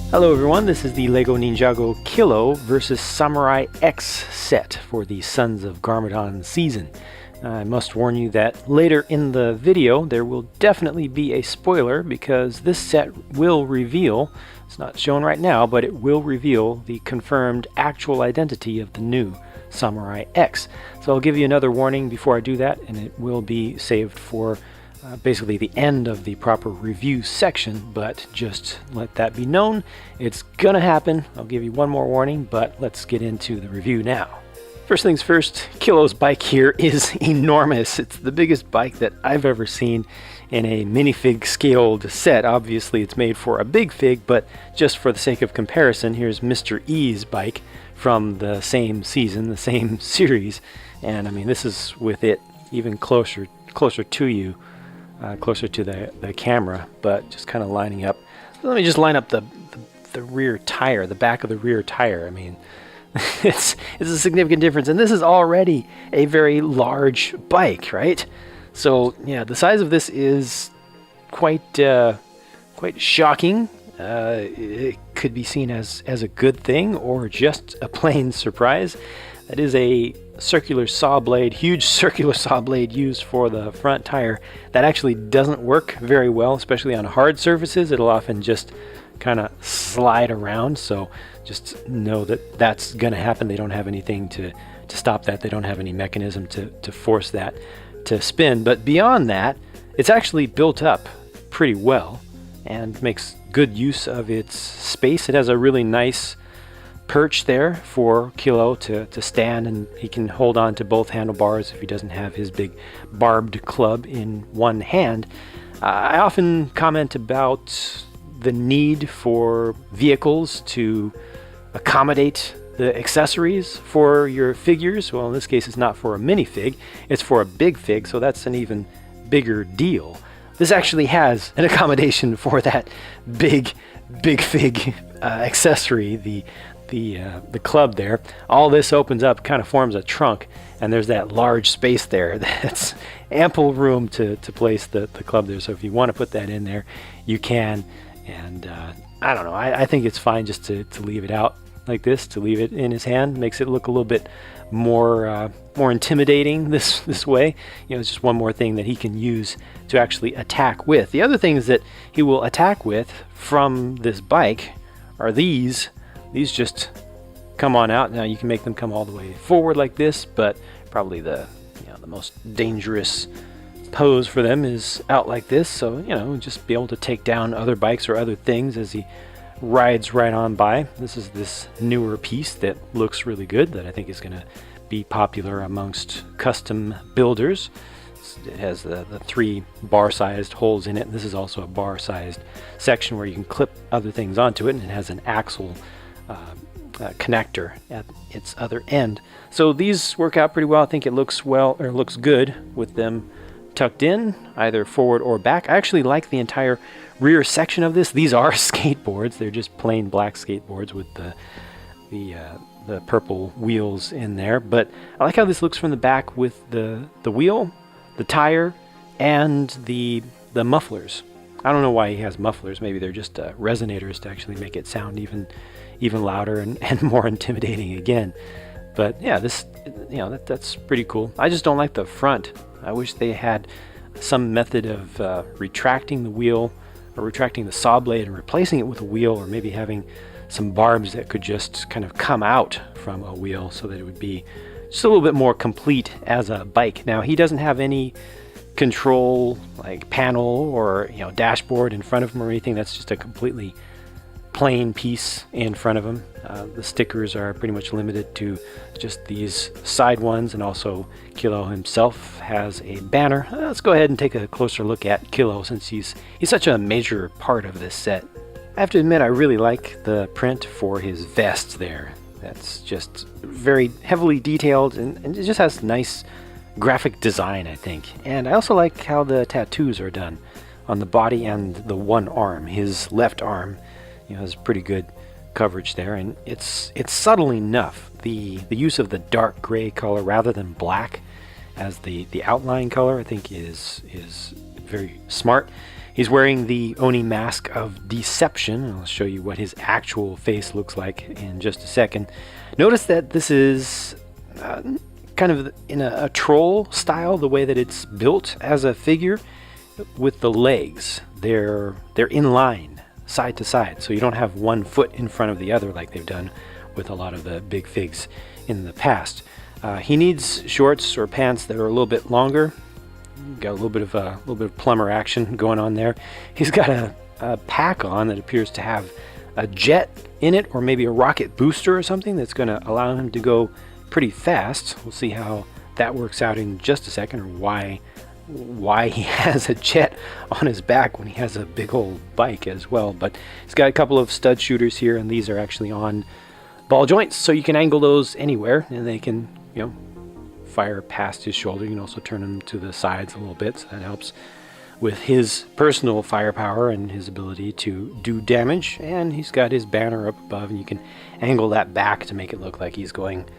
Hello everyone, this is the LEGO Ninjago Killow versus Samurai X set for the Sons of Garmadon season. I must warn you that later in the video there will definitely be a spoiler because this set will reveal, it's not shown right now, but it will reveal the confirmed actual identity of the new Samurai X. So I'll give you another warning before I do that, and it will be saved for basically the end of the proper review section, but just let that be known. It's gonna happen. I'll give you one more warning, but let's get into the review now. First things first, Killow's bike here is enormous. It's the biggest bike that I've ever seen in a minifig scaled set. Obviously it's made for a big fig, but just for the sake of comparison, here's Mr. E's bike from the same season, the same series, and I mean this is with it even closer to you. Closer to the camera, but just kind of lining up. So let me just line up the rear tire, the back of the rear tire. I mean, it's a significant difference, and this is already a very large bike, right? So yeah, the size of this is quite shocking. It could be seen as a good thing or just a plain surprise. That is a circular saw blade, huge circular saw blade used for the front tire. That actually doesn't work very well, especially on hard surfaces. It'll often just kind of slide around, so just know that that's going to happen. They don't have anything to stop that. They don't have any mechanism to force that to spin. But beyond that, it's actually built up pretty well and makes good use of its space. It has a really nice perch there for Killow to stand, and he can hold on to both handlebars if he doesn't have his big barbed club in one hand. I often comment about the need for vehicles to accommodate the accessories for your figures. Well, in this case it's not for a minifig, it's for a big fig, so that's an even bigger deal. This actually has an accommodation for that big fig accessory, the club there. All this opens up, kind of forms a trunk, and there's that large space there. That's ample room to place the club there. So if you want to put that in there, you can. And I don't know, I think it's fine just to leave it out like this, to leave it in his hand. Makes it look a little bit more intimidating this way. You know, it's just one more thing that he can use to actually attack with. The other things that he will attack with from this bike are these just come on out. Now you can make them come all the way forward like this, but probably the most dangerous pose for them is out like this. So just be able to take down other bikes or other things as he rides right on by. This is this newer piece that looks really good, that I think is going to be popular amongst custom builders. It has the 3 bar-sized holes in it. This is also a bar-sized section where you can clip other things onto it, and it has an axle connector at its other end. So these work out pretty well. I think it looks good with them tucked in either forward or back. I actually like the entire rear section of this. These are skateboards. They're just plain black skateboards with the purple wheels in there, but I like how this looks from the back with the wheel, the tire, and the mufflers. I don't know why he has mufflers. Maybe they're just resonators to actually make it sound even louder and more intimidating again. But yeah, that's pretty cool. I just don't like the front. I wish they had some method of retracting the wheel or retracting the saw blade and replacing it with a wheel, or maybe having some barbs that could just kind of come out from a wheel so that it would be just a little bit more complete as a bike. Now he doesn't have any control like panel or dashboard in front of him or anything. That's just a completely plain piece in front of him. The stickers are pretty much limited to just these side ones, and also Killow himself has a banner. Let's go ahead and take a closer look at Killow, since he's such a major part of this set. I have to admit, I really like the print for his vest there. That's just very heavily detailed, and it just has nice graphic design, I think. And I also like how the tattoos are done on the body and the one arm. His left arm has pretty good coverage there, and it's subtle enough. The use of the dark gray color rather than black as the outline color, I think is very smart. He's wearing the Oni mask of deception. I'll show you what his actual face looks like in just a second. Notice that this is kind of in a troll style, the way that it's built as a figure with the legs. They're in line, side to side, so you don't have one foot in front of the other like they've done with a lot of the big figs in the past. He needs shorts or pants that are a little bit longer. Got a little bit of plumber action going on there. He's got a pack on that appears to have a jet in it, or maybe a rocket booster or something that's going to allow him to go pretty fast. We'll see how that works out in just a second, or why he has a jet on his back when he has a big old bike as well. But he's got a couple of stud shooters here, and these are actually on ball joints, so you can angle those anywhere and they can, you know, fire past his shoulder. You can also turn them to the sides a little bit, so that helps with his personal firepower and his ability to do damage. And he's got his banner up above, and you can angle that back to make it look like he's going,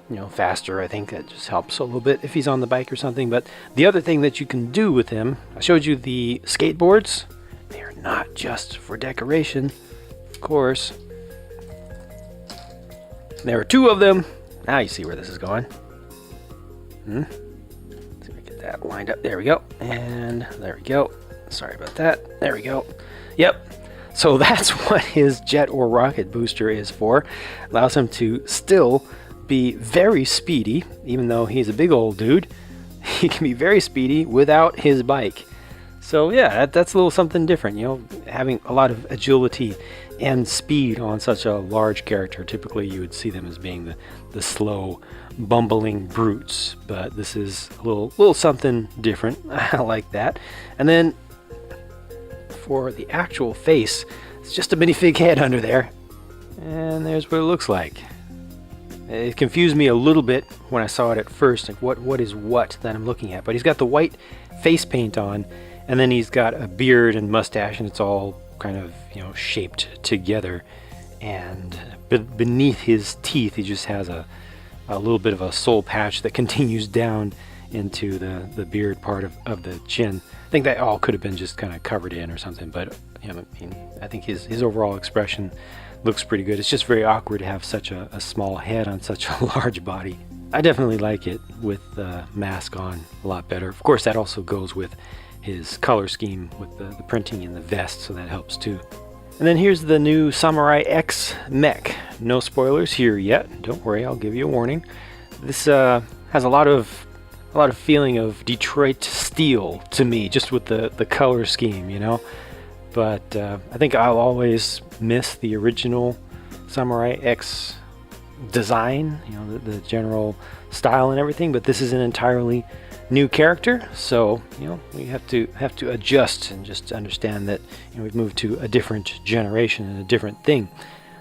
you know, faster. I think that just helps a little bit if he's on the bike or something. But the other thing that you can do with him, I showed you the skateboards. They are not just for decoration, of course. There are two of them. Now you see where this is going. Let's see if I get that lined up. There we go. And there we go. Sorry about that. There we go. Yep. So that's what his jet or rocket booster is for. Allows him to still be very speedy, even though he's a big old dude. He can be very speedy without his bike. So yeah, that's a little something different, you know, having a lot of agility and speed on such a large character. Typically you would see them as being the slow, bumbling brutes, but this is a little something different. I like that. And then for the actual face, it's just a minifig head under there, and there's what it looks like. It confused me a little bit when I saw it at first, like what is what that I'm looking at. But he's got the white face paint on, and then he's got a beard and mustache, and it's all kind of, you know, shaped together. And beneath his teeth, he just has a little bit of a soul patch that continues down into the beard part of the chin. I think that all could have been just kind of covered in or something, but you know, I mean, I think his overall expression looks pretty good. It's just very awkward to have such a small head on such a large body. I definitely like it with the mask on a lot better. Of course, that also goes with his color scheme with the printing in the vest, so that helps too. And then here's the new Samurai X mech. No spoilers here yet. Don't worry, I'll give you a warning. This has a lot of feeling of Detroit Steel to me, just with the color scheme, you know. But I think I'll always miss the original Samurai X design, you know, the general style and everything. But this is an entirely new character, so you know, we have to adjust and just understand that, you know, we've moved to a different generation and a different thing.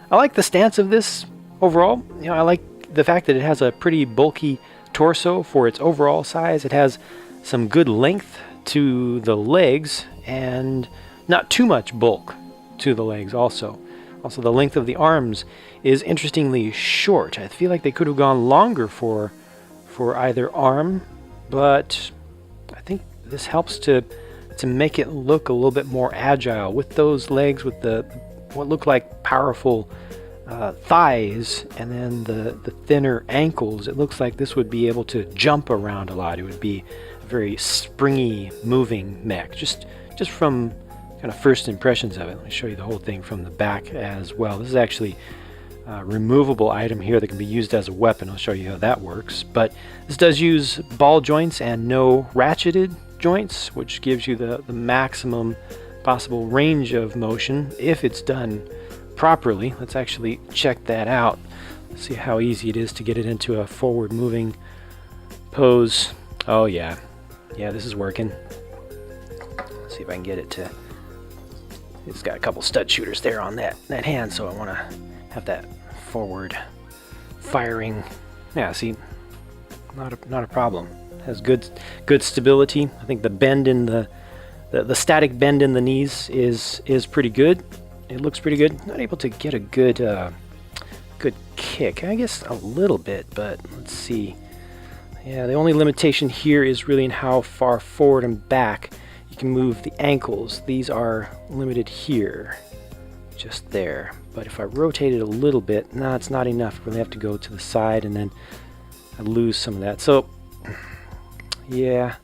I like the stance of this overall. You know, I like the fact that it has a pretty bulky torso for its overall size. It has some good length to the legs and not too much bulk to the legs also. Also, the length of the arms is interestingly short. I feel like they could have gone longer for either arm, but I think this helps to make it look a little bit more agile with those legs, with what look like powerful thighs, and then the thinner ankles. It looks like this would be able to jump around a lot. It would be a very springy, moving mech, just from kind of first impressions of it. Let me show you the whole thing from the back as well. This is actually a removable item here that can be used as a weapon. I'll show you how that works. But this does use ball joints and no ratcheted joints, which gives you the maximum possible range of motion if it's done properly. Let's actually check that out. See how easy it is to get it into a forward moving pose. Oh yeah, this is working. Let's see if I can get it to. It's got a couple stud shooters there on that hand, so I want to have that forward firing. Yeah, see, not a problem. Has good stability. I think the bend in the static bend in the knees is pretty good. It looks pretty good. Not able to get a good kick. I guess a little bit, but let's see. Yeah, the only limitation here is really in how far forward and back You can move the ankles. These are limited here, just there. But if I rotate it a little bit, no, it's not enough. I really have to go to the side, and then I lose some of that. So yeah,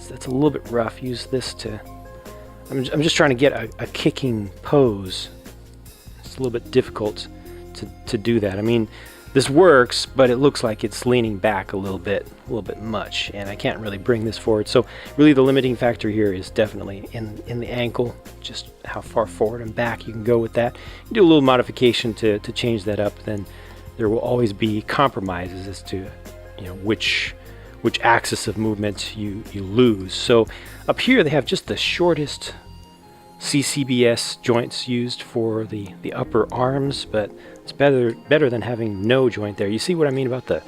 that's a little bit rough. Use this to, I'm just trying to get a kicking pose. It's a little bit difficult to do that. I mean, this works, but it looks like it's leaning back a little bit much, and I can't really bring this forward. So really the limiting factor here is definitely in the ankle, just how far forward and back you can go with that. You can do a little modification to change that up, then there will always be compromises as to, you know, which axis of movement you lose. So up here they have just the shortest CCBS joints used for the upper arms, but it's better than having no joint there. You see what I mean about the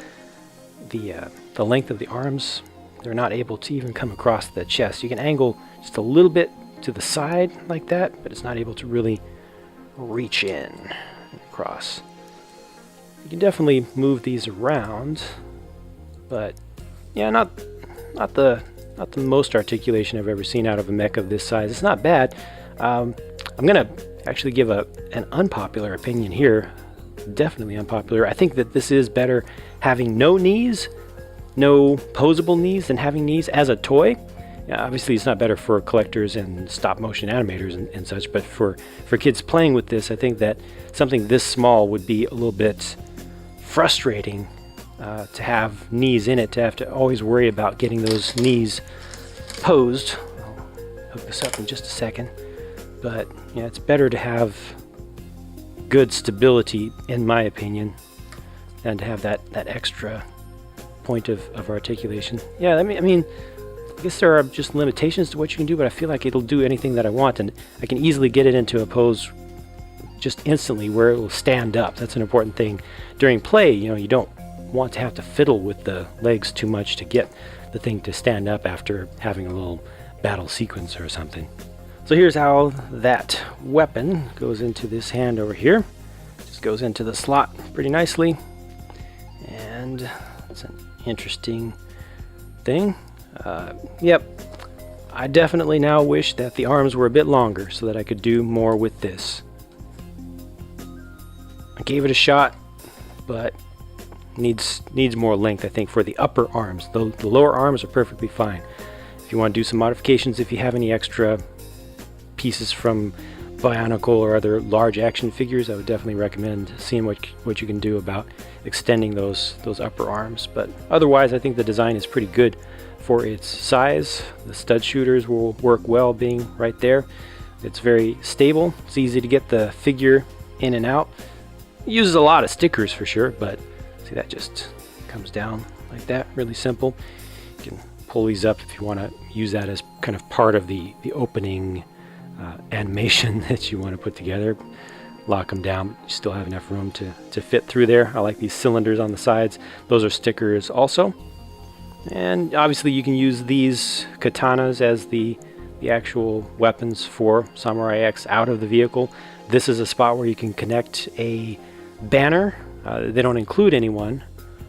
length of the arms? They're not able to even come across the chest. You can angle just a little bit to the side like that, but it's not able to really reach in and across. You can definitely move these around, but yeah, not the most articulation I've ever seen out of a mech of this size. It's not bad. I'm gonna actually give an unpopular opinion here. Definitely unpopular. I think that this is better having no knees, no posable knees, than having knees as a toy. Obviously it's not better for collectors and stop motion animators and such, but for kids playing with this, I think that something this small would be a little bit frustrating to have knees in it, to have to always worry about getting those knees posed. I'll hook this up in just a second. But yeah, it's better to have good stability, in my opinion, than to have that extra point of articulation. Yeah, I mean, I guess there are just limitations to what you can do, but I feel like it'll do anything that I want, and I can easily get it into a pose just instantly where it will stand up. That's an important thing. During play, you know, you don't want to have to fiddle with the legs too much to get the thing to stand up after having a little battle sequence or something. So here's how that weapon goes into this hand over here. Just goes into the slot pretty nicely, and it's an interesting thing. Yep, I definitely now wish that the arms were a bit longer so that I could do more with this. I gave it a shot, but needs more length, I think, for the upper arms. The lower arms are perfectly fine. If you want to do some modifications, if you have any extra pieces from Bionicle or other large action figures, I would definitely recommend seeing what you can do about extending those upper arms. But otherwise, I think the design is pretty good for its size. The stud shooters will work well being right there. It's very stable. It's easy to get the figure in and out. It uses a lot of stickers for sure, but see, that just comes down like that, really simple. You can pull these up if you want to use that as kind of part of the opening animation that you want to put together. Lock them down, but you still have enough room to fit through there. I like these cylinders on the sides. Those are stickers also. And obviously you can use these katanas as the actual weapons for Samurai X out of the vehicle. This is a spot where you can connect a banner. They don't include anyone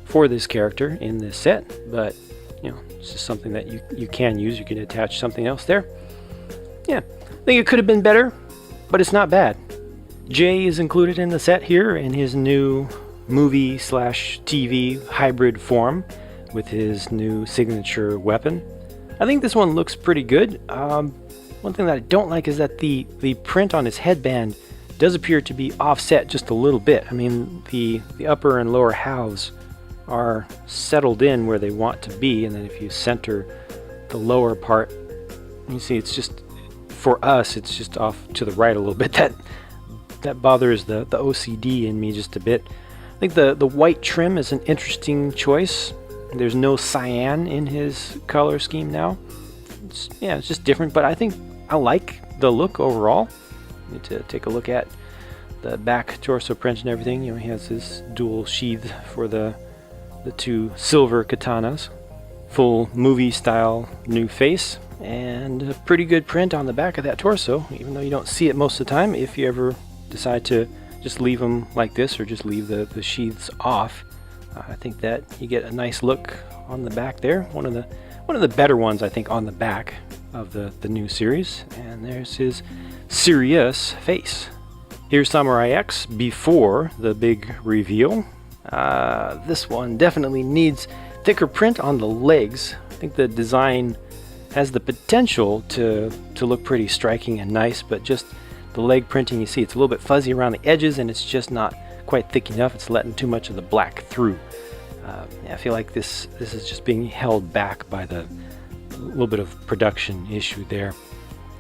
for this character in this set, but you know, it's just something that you can use. You can attach something else there. Yeah, I think it could have been better, but it's not bad. Jay is included in the set here in his new movie/TV hybrid form with his new signature weapon. I think this one looks pretty good. One thing that I don't like is that the print on his headband does appear to be offset just a little bit. I mean, the upper and lower halves are settled in where they want to be, and then if you center the lower part, you see it's just, for us, it's just off to the right a little bit. That bothers the OCD in me just a bit. I think the white trim is an interesting choice. There's no cyan in his color scheme now. It's just different, but I think I like the look overall. Need to take a look at the back torso print and everything. You know, he has his dual sheath for the two silver katanas. Full movie style new face, and a pretty good print on the back of that torso, even though you don't see it most of the time. If you ever decide to just leave them like this or just leave the sheaths off, I think that you get a nice look on the back there. One of the better ones, I think, on the back of the new series, and there's his serious face. Here's Samurai X before the big reveal. This one definitely needs thicker print on the legs. I think the design has the potential to look pretty striking and nice, but just the leg printing, you see it's a little bit fuzzy around the edges, and it's just not quite thick enough. It's letting too much of the black through. I feel like this is just being held back by the little bit of production issue there.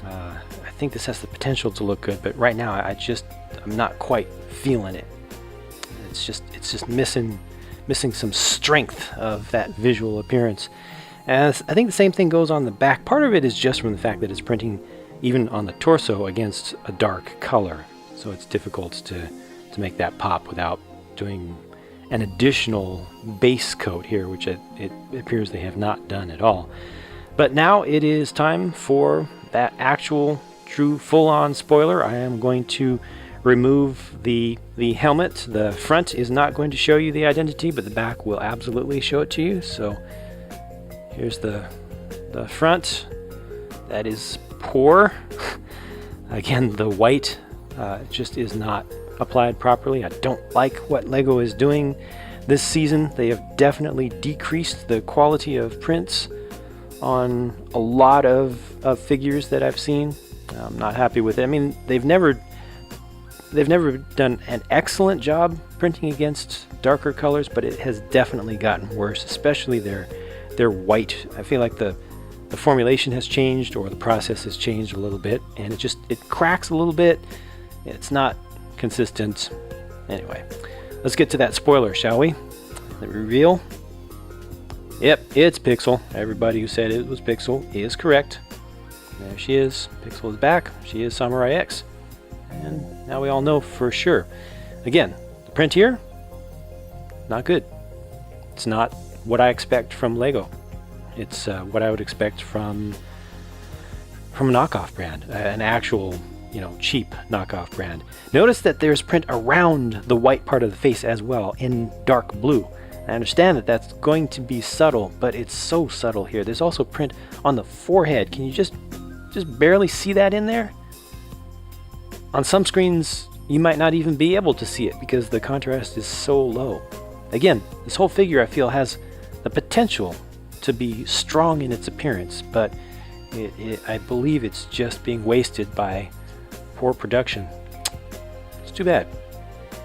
I think this has the potential to look good, but right now I'm not quite feeling it. It's just missing some strength of that visual appearance. And I think the same thing goes on the back. Part of it is just from the fact that it's printing even on the torso against a dark color, so it's difficult to make that pop without doing an additional base coat here, which it appears they have not done at all. But now it is time for that actual true full-on spoiler. I am going to remove the helmet. The front is not going to show you the identity, but the back will absolutely show it to you. So here's the front. That is poor. Again, the white just is not applied properly. I don't like what Lego is doing this season. They have definitely decreased the quality of prints on a lot of figures that I've seen. I'm not happy with it. I mean, they've never done an excellent job printing against darker colors, but it has definitely gotten worse, especially their white. I feel like the formulation has changed, or the process has changed a little bit, and it cracks a little bit. It's not consistent. Anyway, let's get to that spoiler, shall we? The reveal. Yep, it's Pixel. Everybody who said it was Pixel is correct. There she is. Pixel is back. She is Samurai X. And now we all know for sure. Again, the print here, not good. It's not what I expect from Lego. It's what I would expect from a knockoff brand, an actual, cheap knockoff brand. Notice that there's print around the white part of the face as well in dark blue. I understand that that's going to be subtle, but it's so subtle here. There's also print on the forehead. Can you just barely see that in there? On some screens, you might not even be able to see it because the contrast is so low. Again, this whole figure, I feel, has the potential to be strong in its appearance, but I believe it's just being wasted by poor production. It's too bad.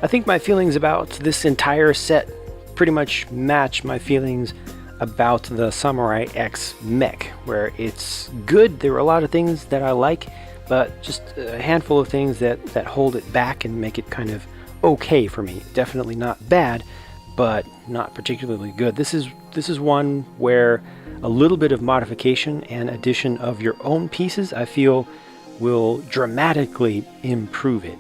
I think my feelings about this entire set pretty much match my feelings about the Samurai X mech, where it's good. There are a lot of things that I like, but just a handful of things that hold it back and make it kind of okay for me. Definitely not bad, but not particularly good. This is one where a little bit of modification and addition of your own pieces, I feel, will dramatically improve it.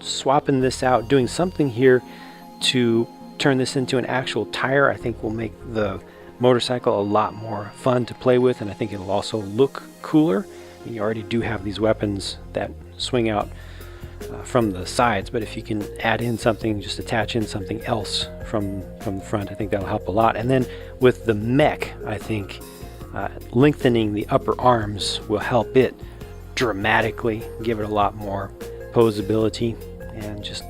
Swapping this out, doing something here to turn this into an actual tire, I think will make the motorcycle a lot more fun to play with, and I think it'll also look cooler. You already do have these weapons that swing out from the sides, but if you can add in something, just attach in something else from the front, I think that'll help a lot. And then with the mech, I think lengthening the upper arms will help it dramatically, give it a lot more posability, and just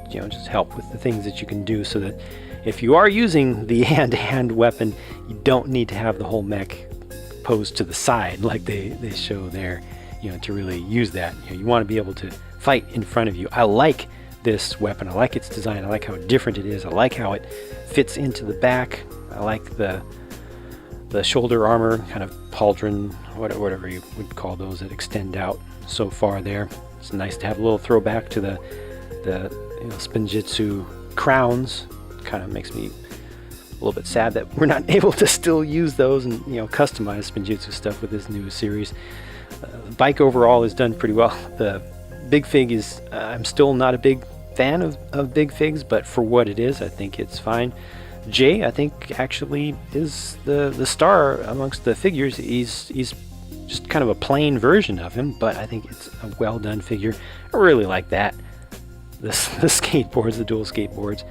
help with the things that you can do, so that if you are using the hand-to-hand weapon, you don't need to have the whole mech posed to the side like they show there, to really use that. You want to be able to fight in front of you. I like this weapon. I like its design. I like how different it is. I like how it fits into the back. I like the shoulder armor, kind of pauldron, whatever you would call those that extend out so far there. It's nice to have a little throwback to the Spinjitzu crowns. Kind of makes me a little bit sad that we're not able to still use those and customize Spinjitzu stuff with this new series. The bike overall is done pretty well. The big fig is, I'm still not a big fan of big figs, but for what it is, I think it's fine. Jay, I think, actually is the star amongst the figures. He's just kind of a plain version of him, but I think it's a well done figure. I really like that. The skateboards, the dual skateboards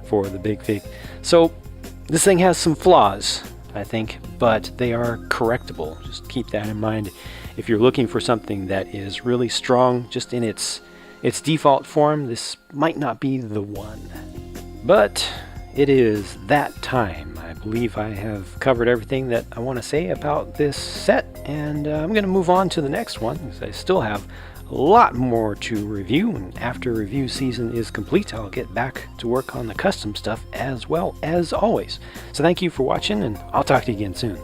for the big fig. So this thing has some flaws, I think, but they are correctable. Just keep that in mind. if you're looking for something that is really strong just in its default form, this might not be the one. But it is that time. I believe I have covered everything that I want to say about this set, and I'm going to move on to the next one because I still have a lot more to review, and after review season is complete, I'll get back to work on the custom stuff as well as always. So thank you for watching, and I'll talk to you again soon.